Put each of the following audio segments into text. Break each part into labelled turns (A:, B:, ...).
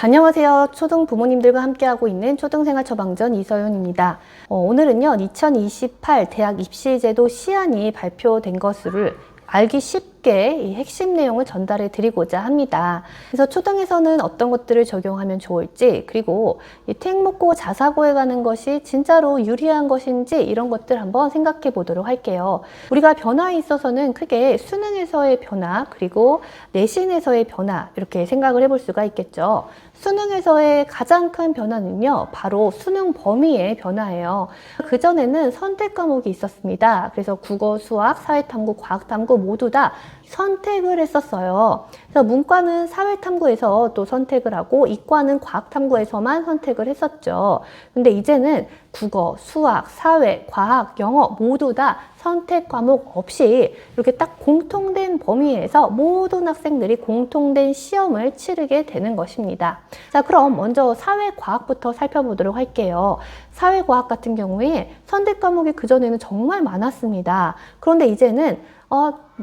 A: 안녕하세요. 초등 부모님들과 함께하고 있는 초등생활처방전 이서윤입니다. 오늘은요, 2028 대학 입시제도 시안이 발표된 것을 알기 쉽게 이 핵심 내용을 전달해 드리고자 합니다. 그래서 초등에서는 어떤 것들을 적용하면 좋을지, 그리고 이 특목고 자사고에 가는 것이 진짜로 유리한 것인지 이런 것들 한번 생각해 보도록 할게요. 우리가 변화에 있어서는 크게 수능에서의 변화, 그리고 내신에서의 변화 이렇게 생각을 해볼 수가 있겠죠. 수능에서의 가장 큰 변화는요, 바로 수능 범위의 변화예요. 그전에는 선택 과목이 있었습니다. 그래서 국어, 수학, 사회탐구, 과학탐구 모두 다 선택을 했었어요. 그래서 문과는 사회탐구에서 또 선택을 하고 이과는 과학탐구에서만 선택을 했었죠. 근데 이제는 국어, 수학, 사회, 과학, 영어 모두 다 선택 과목 없이 이렇게 딱 공통된 범위에서 모든 학생들이 공통된 시험을 치르게 되는 것입니다. 자, 그럼 먼저 사회과학부터 살펴보도록 할게요. 사회과학 같은 경우에 선택 과목이 그전에는 정말 많았습니다. 그런데 이제는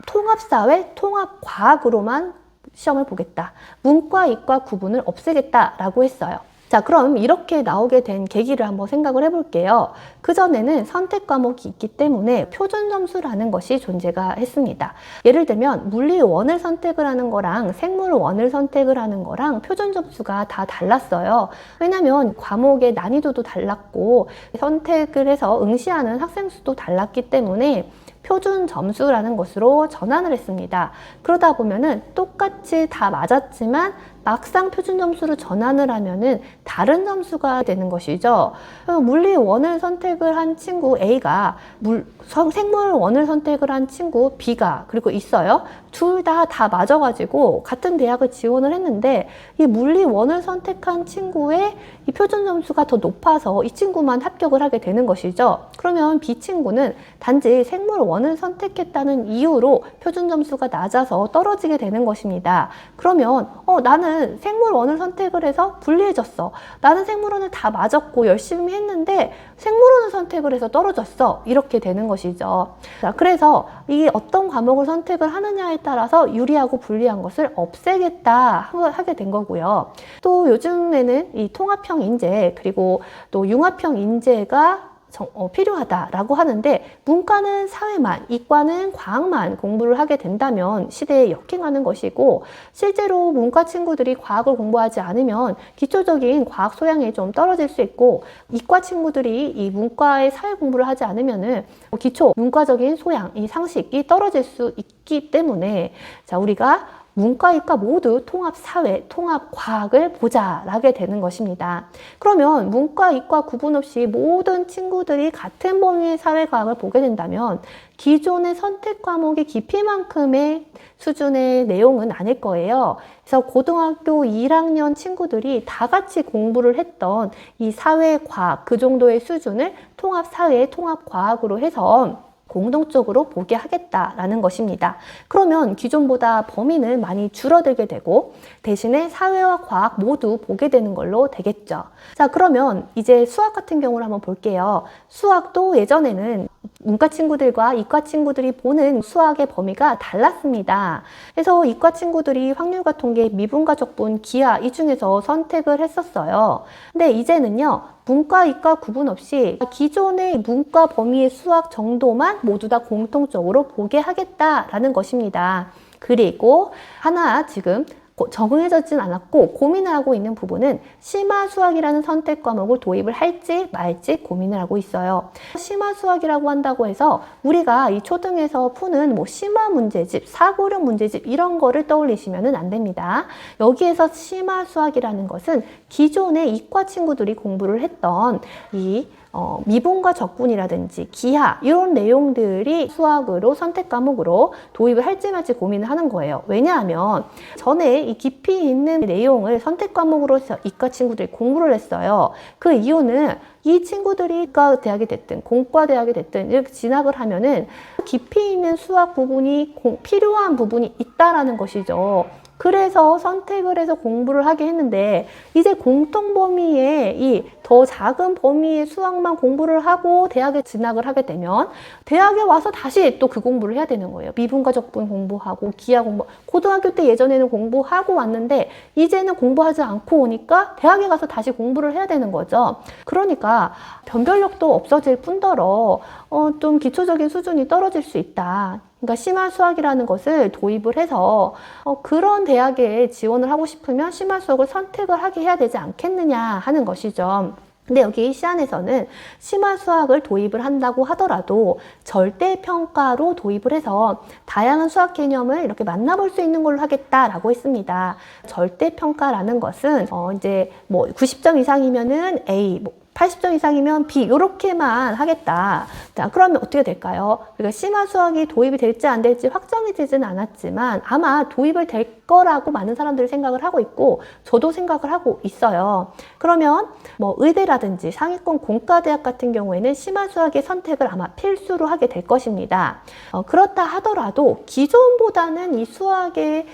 A: 통합사회, 통합과학으로만 시험을 보겠다. 문과, 이과 구분을 없애겠다라고 했어요. 자, 그럼 이렇게 나오게 된 계기를 한번 생각을 해볼게요. 그전에는 선택 과목이 있기 때문에 표준 점수라는 것이 존재가 했습니다. 예를 들면 물리 1을 선택을 하는 거랑 생물 1을 선택을 하는 거랑 표준 점수가 다 달랐어요. 왜냐하면 과목의 난이도도 달랐고 선택을 해서 응시하는 학생 수도 달랐기 때문에 표준 점수라는 것으로 전환을 했습니다. 그러다 보면은 똑같이 다 맞았지만 막상 표준 점수를 전환을 하면은 다른 점수가 되는 것이죠. 물리 1을 선택을 한 친구 A가 생물 1을 선택을 한 친구 B가 그리고 있어요. 둘 다 맞아가지고 같은 대학을 지원을 했는데 이 물리 1을 선택한 친구의 이 표준 점수가 더 높아서 이 친구만 합격을 하게 되는 것이죠. 그러면 B 친구는 단지 생물 1을 선택했다는 이유로 표준 점수가 낮아서 떨어지게 되는 것입니다. 그러면 나는 생물 1을 선택을 해서 불리해졌어. 나는 생물 1을 다 맞았고 열심히 했는데 생물 1을 선택을 해서 떨어졌어. 이렇게 되는 것이죠. 자, 그래서 이 어떤 과목을 선택을 하느냐에 따라서 유리하고 불리한 것을 없애겠다 하게 된 거고요. 또 요즘에는 이 통합형 인재 그리고 또 융합형 인재가 필요하다라고 하는데 문과는 사회만, 이과는 과학만 공부를 하게 된다면 시대에 역행하는 것이고 실제로 문과 친구들이 과학을 공부하지 않으면 기초적인 과학 소양이 좀 떨어질 수 있고 이과 친구들이 이 문과의 사회 공부를 하지 않으면은 기초 문과적인 소양, 이 상식이 떨어질 수 있기 때문에 자, 우리가 문과, 이과 모두 통합사회, 통합과학을 보자라게 되는 것입니다. 그러면 문과, 이과 구분 없이 모든 친구들이 같은 범위의 사회과학을 보게 된다면 기존의 선택 과목의 깊이만큼의 수준의 내용은 아닐 거예요. 그래서 고등학교 1학년 친구들이 다 같이 공부를 했던 이 사회과학 그 정도의 수준을 통합사회, 통합과학으로 해서 공동적으로 보게 하겠다라는 것입니다. 그러면 기존보다 범위는 많이 줄어들게 되고 대신에 사회와 과학 모두 보게 되는 걸로 되겠죠. 자, 그러면 이제 수학 같은 경우를 한번 볼게요. 수학도 예전에는 문과 친구들과 이과 친구들이 보는 수학의 범위가 달랐습니다. 그래서 이과 친구들이 확률과 통계, 미분과 적분, 기하 이 중에서 선택을 했었어요. 근데 이제는요. 문과, 이과 구분 없이 기존의 문과 범위의 수학 정도만 모두 다 공통적으로 보게 하겠다라는 것입니다. 그리고 하나 지금 정해지진 않았고 고민을 하고 있는 부분은 심화수학이라는 선택 과목을 도입을 할지 말지 고민을 하고 있어요. 심화수학이라고 한다고 해서 우리가 이 초등에서 푸는 심화 문제집, 사고력 문제집 이런 거를 떠올리시면 안 됩니다. 여기에서 심화수학이라는 것은 기존의 이과 친구들이 공부를 했던 이 미분과 적분이라든지 기하 이런 내용들이 수학으로 선택 과목으로 도입을 할지 말지 고민을 하는 거예요. 왜냐하면 전에 이 깊이 있는 내용을 선택 과목으로 이과 친구들이 공부를 했어요. 그 이유는 이 친구들이 이과 대학이 됐든 공과 대학이 됐든 이렇게 진학을 하면은 깊이 있는 수학 부분이 필요한 부분이 있다라는 것이죠. 그래서 선택을 해서 공부를 하게 했는데 이제 공통 범위의 이 더 작은 범위의 수학만 공부를 하고 대학에 진학을 하게 되면 대학에 와서 다시 또 그 공부를 해야 되는 거예요. 미분과 적분 공부하고 기하 공부. 고등학교 때 예전에는 공부하고 왔는데 이제는 공부하지 않고 오니까 대학에 가서 다시 공부를 해야 되는 거죠. 그러니까 변별력도 없어질 뿐더러 좀 기초적인 수준이 떨어질 수 있다. 그러니까 심화 수학이라는 것을 도입을 해서 그런 대학에 지원을 하고 싶으면 심화 수학을 선택을 하게 해야 되지 않겠느냐 하는 것이죠. 근데 여기 시안에서는 심화 수학을 도입을 한다고 하더라도 절대평가로 도입을 해서 다양한 수학 개념을 이렇게 만나볼 수 있는 걸로 하겠다라고 했습니다. 절대평가라는 것은 이제 뭐 90점 이상이면은 A, 80점 이상이면 B 이렇게만 하겠다. 자, 그러면 어떻게 될까요? 그러니까 심화 수학이 도입이 될지 안 될지 확정이 되지는 않았지만 아마 도입을 될 거라고 많은 사람들이 생각을 하고 있고 저도 생각을 하고 있어요. 그러면 뭐 의대라든지 상위권 공과대학 같은 경우에는 심화 수학의 선택을 아마 필수로 하게 될 것입니다. 그렇다 하더라도 기존보다는 이 수학의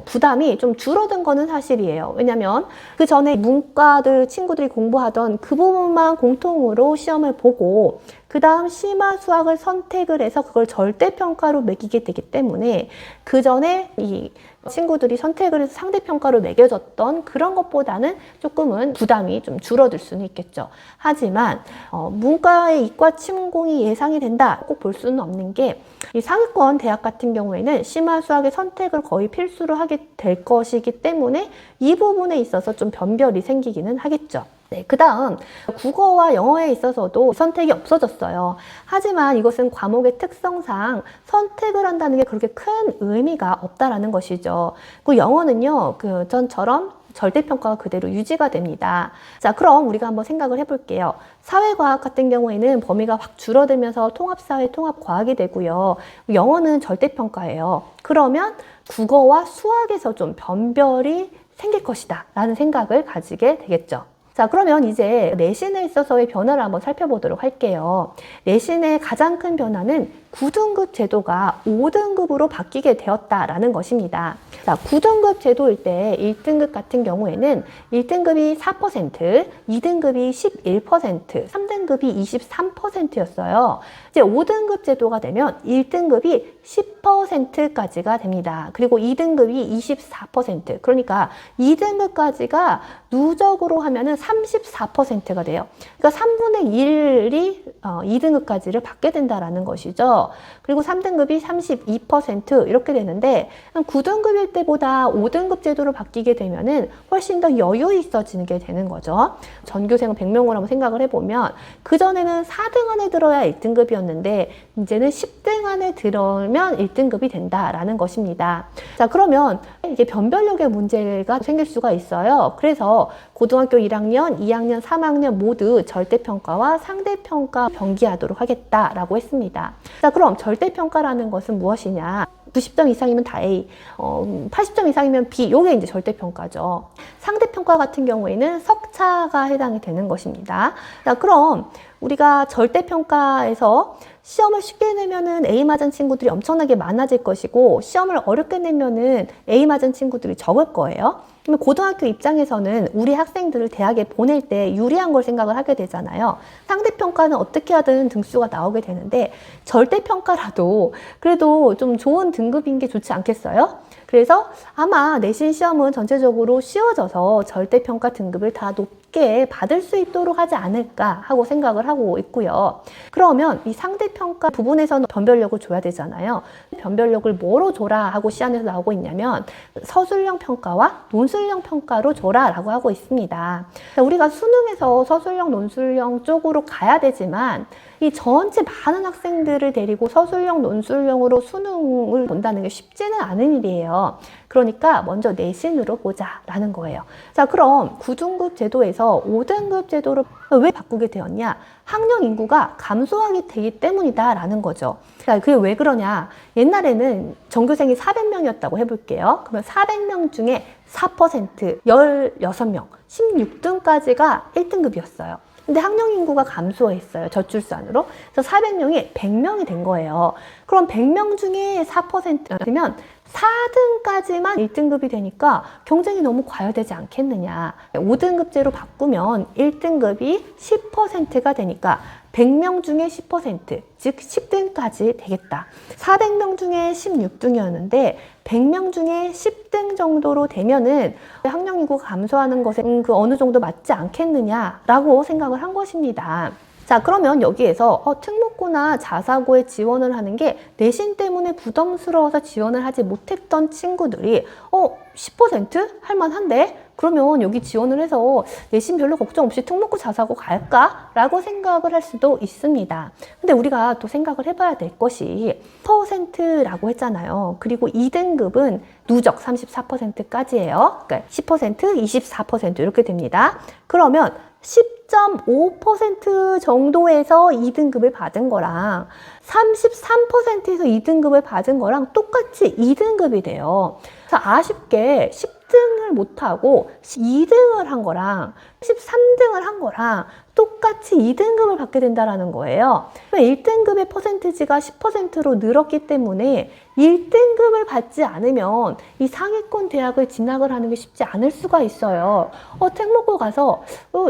A: 부담이 좀 줄어든 거는 사실이에요. 왜냐하면 그 전에 문과들 친구들이 공부하던 그 부분만 공통으로 시험을 보고 그 다음 심화 수학을 선택을 해서 그걸 절대평가로 매기게 되기 때문에 그 전에 이 친구들이 선택을 해서 상대평가로 매겨졌던 그런 것보다는 조금은 부담이 좀 줄어들 수는 있겠죠. 하지만 문과의 이과 침공이 예상이 된다 꼭 볼 수는 없는 게 이 상위권 대학 같은 경우에는 심화 수학의 선택을 거의 필수로 하게 될 것이기 때문에 이 부분에 있어서 좀 변별이 생기기는 하겠죠. 네, 그 다음 국어와 영어에 있어서도 선택이 없어졌어요. 하지만 이것은 과목의 특성상 선택을 한다는 게 그렇게 큰 의미가 없다라는 것이죠. 그 영어는요, 그 전처럼 절대평가가 그대로 유지가 됩니다. 자, 그럼 우리가 한번 생각을 해볼게요. 사회과학 같은 경우에는 범위가 확 줄어들면서 통합사회, 통합과학이 되고요. 영어는 절대평가예요. 그러면 국어와 수학에서 좀 변별이 생길 것이다 라는 생각을 가지게 되겠죠. 자, 그러면 이제 내신에 있어서의 변화를 한번 살펴보도록 할게요. 내신의 가장 큰 변화는 9등급 제도가 5등급으로 바뀌게 되었다라는 것입니다. 자, 9등급 제도일 때 1등급 같은 경우에는 1등급이 4%, 2등급이 11%, 3등급이 23%였어요. 이제 5등급 제도가 되면 1등급이 10%까지가 됩니다. 그리고 2등급이 24%. 그러니까 2등급까지가 누적으로 하면은 34%가 돼요. 그러니까 3분의 1이 2등급까지를 받게 된다라는 것이죠. 그리고 3등급이 32% 이렇게 되는데 9등급일 때보다 5등급 제도로 바뀌게 되면은 훨씬 더 여유 있어지게 되는 거죠. 전교생은 100명을 한번 생각을 해보면 그전에는 4등 안에 들어야 1등급이었는데 이제는 10등 안에 들어오면 1등급이 된다라는 것입니다. 자, 그러면 이게 변별력의 문제가 생길 수가 있어요. 그래서 고등학교 1학년, 2학년, 3학년 모두 절대평가와 상대평가 병기하도록 하겠다라고 했습니다. 자, 그럼 절대평가라는 것은 무엇이냐? 90점 이상이면 다 A, 80점 이상이면 B, 요게 이제 절대평가죠. 상대평가 같은 경우에는 석차가 해당이 되는 것입니다. 자, 그럼 우리가 절대평가에서 시험을 쉽게 내면은 A 맞은 친구들이 엄청나게 많아질 것이고 시험을 어렵게 내면은 A 맞은 친구들이 적을 거예요. 그러면 고등학교 입장에서는 우리 학생들을 대학에 보낼 때 유리한 걸 생각을 하게 되잖아요. 상대평가는 어떻게 하든 등수가 나오게 되는데 절대평가라도 그래도 좀 좋은 등급인 게 좋지 않겠어요? 그래서 아마 내신 시험은 전체적으로 쉬워져서 절대평가 등급을 다 높게 받을 수 있도록 하지 않을까 하고 생각을 하고 있고요. 그러면 이 상대평가 부분에서는 변별력을 줘야 되잖아요. 변별력을 뭐로 줘라 하고 시안에서 나오고 있냐면 서술형 평가와 논술형 평가로 줘라 라고 하고 있습니다. 우리가 수능에서 서술형, 논술형 쪽으로 가야 되지만 이 전체 많은 학생들을 데리고 서술형, 논술형으로 수능을 본다는 게 쉽지는 않은 일이에요. 그러니까 먼저 내신으로 보자라는 거예요. 자, 그럼 9등급 제도에서 5등급 제도로 왜 바꾸게 되었냐? 학령 인구가 감소하게 되기 때문이다라는 거죠. 자, 그게 왜 그러냐? 옛날에는 전교생이 400명이었다고 해볼게요. 그러면 400명 중에 4%, 16명, 16등까지가 1등급이었어요. 근데 학령 인구가 감소했어요. 저출산으로. 그래서 400명이 100명이 된 거예요. 그럼 100명 중에 4%면 4등까지만 1등급이 되니까 경쟁이 너무 과열되지 않겠느냐. 5등급제로 바꾸면 1등급이 10%가 되니까 100명 중에 10%, 즉 10등까지 되겠다. 400명 중에 16등이었는데 100명 중에 10등 정도로 되면은 학령 인구가 감소하는 것에 그 어느 정도 맞지 않겠느냐라고 생각을 한 것입니다. 자, 그러면 여기에서 특목고나 자사고에 지원을 하는 게 내신 때문에 부담스러워서 지원을 하지 못했던 친구들이 10% 할만한데? 그러면 여기 지원을 해서 내신 별로 걱정 없이 특목고 자사고 갈까? 라고 생각을 할 수도 있습니다. 근데 우리가 또 생각을 해봐야 될 것이 10%라고 했잖아요. 그리고 2등급은 누적 34%까지예요. 그러니까 10%, 24% 이렇게 됩니다. 그러면 10.5% 정도에서 2등급을 받은 거랑 33%에서 2등급을 받은 거랑 똑같이 2등급이 돼요. 그래서 아쉽게 10등을 못하고 2등을 한 거랑 13등을 한 거랑 똑같이 2등급을 받게 된다는 거예요. 1등급의 퍼센티지가 10%로 늘었기 때문에 1등급을 받지 않으면 이 상위권 대학을 진학을 하는 게 쉽지 않을 수가 있어요. 특목고 가서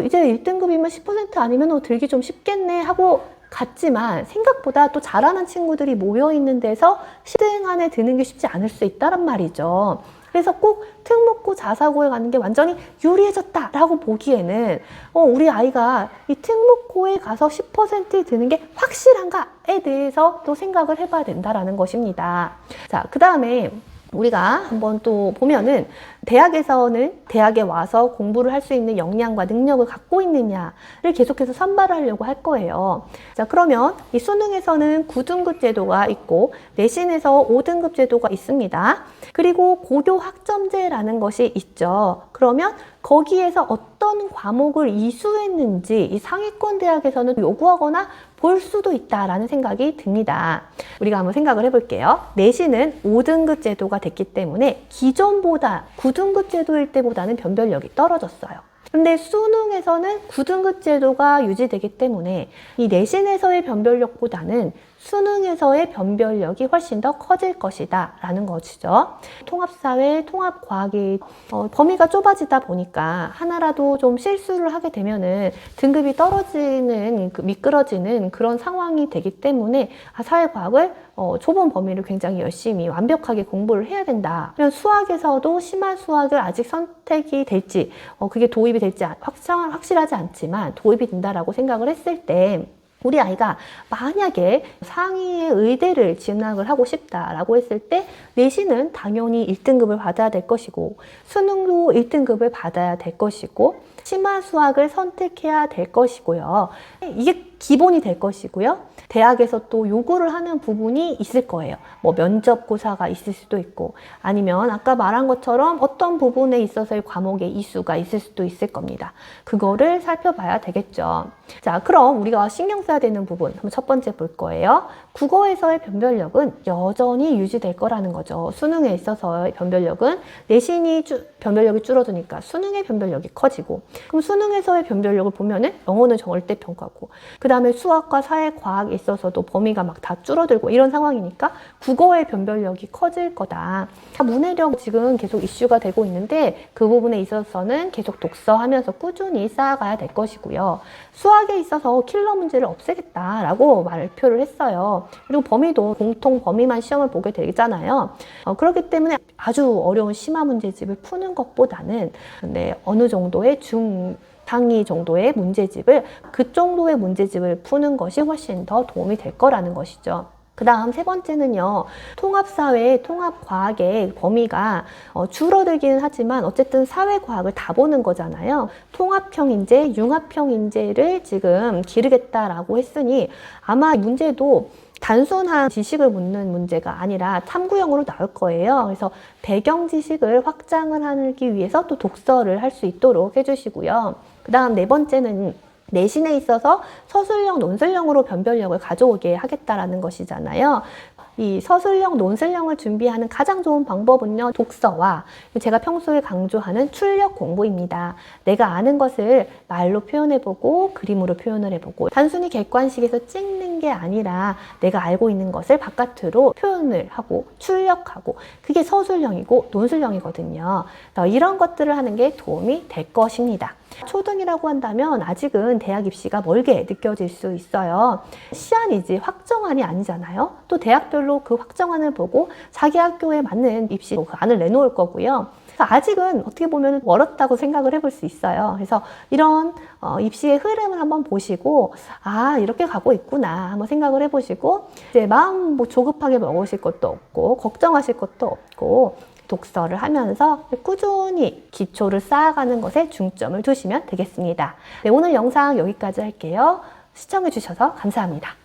A: 이제 1등급이면 10% 아니면 들기 좀 쉽겠네 하고 갔지만 생각보다 또 잘하는 친구들이 모여있는 데서 10등 안에 드는 게 쉽지 않을 수 있다란 말이죠. 그래서 꼭 특목고 자사고에 가는 게 완전히 유리해졌다라고 보기에는 우리 아이가 이 특목고에 가서 10% 드는 게 확실한가에 대해서 또 생각을 해봐야 된다라는 것입니다. 자, 그 다음에 우리가 한번 또 보면은 대학에서는 대학에 와서 공부를 할 수 있는 역량과 능력을 갖고 있느냐를 계속해서 선발을 하려고 할 거예요. 자, 그러면 이 수능에서는 9등급 제도가 있고 내신에서 5등급 제도가 있습니다. 그리고 고교 학점제라는 것이 있죠. 그러면 거기에서 어떤 과목을 이수했는지 이 상위권 대학에서는 요구하거나 볼 수도 있다라는 생각이 듭니다. 우리가 한번 생각을 해볼게요. 내신은 5등급 제도가 됐기 때문에 기존보다 9등급 제도일 때보다는 변별력이 떨어졌어요. 근데 수능에서는 9등급 제도가 유지되기 때문에 이 내신에서의 변별력보다는 수능에서의 변별력이 훨씬 더 커질 것이다 라는 것이죠. 통합사회, 통합과학이 범위가 좁아지다 보니까 하나라도 좀 실수를 하게 되면은 등급이 떨어지는, 미끄러지는 그런 상황이 되기 때문에 사회과학을 좁은 범위를 굉장히 열심히 완벽하게 공부를 해야 된다. 수학에서도 심한 수학을 아직 선택이 될지 그게 도입이 될지 확실하지 않지만 도입이 된다라고 생각을 했을 때 우리 아이가 만약에 상위의 의대를 진학을 하고 싶다라고 했을 때 내신은 당연히 1등급을 받아야 될 것이고 수능도 1등급을 받아야 될 것이고 심화 수학을 선택해야 될 것이고요. 이게 기본이 될 것이고요. 대학에서 또 요구를 하는 부분이 있을 거예요. 뭐 면접고사가 있을 수도 있고 아니면 아까 말한 것처럼 어떤 부분에 있어서의 과목의 이수가 있을 수도 있을 겁니다. 그거를 살펴봐야 되겠죠. 자, 그럼 우리가 신경 써야 되는 부분 한번 첫 번째 볼 거예요. 국어에서의 변별력은 여전히 유지될 거라는 거죠. 수능에 있어서의 변별력은 내신이 변별력이 줄어드니까 수능의 변별력이 커지고 그럼 수능에서의 변별력을 보면은 영어는 절대평가고 그 다음에 수학과 사회, 과학에 있어서도 범위가 막 다 줄어들고 이런 상황이니까 국어의 변별력이 커질 거다. 문해력 지금 계속 이슈가 되고 있는데 그 부분에 있어서는 계속 독서하면서 꾸준히 쌓아가야 될 것이고요. 수학에 있어서 킬러 문제를 없애겠다라고 발표를 했어요. 그리고 범위도 공통 범위만 시험을 보게 되잖아요. 그렇기 때문에 아주 어려운 심화 문제집을 푸는 것보다는 어느 정도의 상위 정도의 문제집을 그 정도의 문제집을 푸는 것이 훨씬 더 도움이 될 거라는 것이죠. 그 다음 세 번째는요. 통합사회, 통합과학의 범위가 줄어들기는 하지만 어쨌든 사회과학을 다 보는 거잖아요. 통합형 인재, 융합형 인재를 지금 기르겠다라고 했으니 아마 문제도 단순한 지식을 묻는 문제가 아니라 탐구형으로 나올 거예요. 그래서 배경 지식을 확장을 하기 위해서 또 독서를 할 수 있도록 해주시고요. 그 다음 네 번째는 내신에 있어서 서술형, 논술형으로 변별력을 가져오게 하겠다라는 것이잖아요. 이 서술형, 논술형을 준비하는 가장 좋은 방법은요, 독서와 제가 평소에 강조하는 출력 공부입니다. 내가 아는 것을 말로 표현해보고 그림으로 표현을 해보고 단순히 객관식에서 찍는 게 아니라 내가 알고 있는 것을 바깥으로 표현을 하고 출력하고, 그게 서술형이고 논술형이거든요. 이런 것들을 하는 게 도움이 될 것입니다. 초등이라고 한다면 아직은 대학 입시가 멀게 느껴질 수 있어요. 시안이지 확정안이 아니잖아요. 또 대학별로 그 확정안을 보고 자기 학교에 맞는 입시 그 안을 내놓을 거고요. 그래서 아직은 어떻게 보면 멀었다고 생각을 해볼 수 있어요. 그래서 이런 입시의 흐름을 한번 보시고, 아, 이렇게 가고 있구나 한번 생각을 해보시고, 이제 마음 뭐 조급하게 먹으실 것도 없고 걱정하실 것도 없고, 독서를 하면서 꾸준히 기초를 쌓아가는 것에 중점을 두시면 되겠습니다. 네, 오늘 영상 여기까지 할게요. 시청해 주셔서 감사합니다.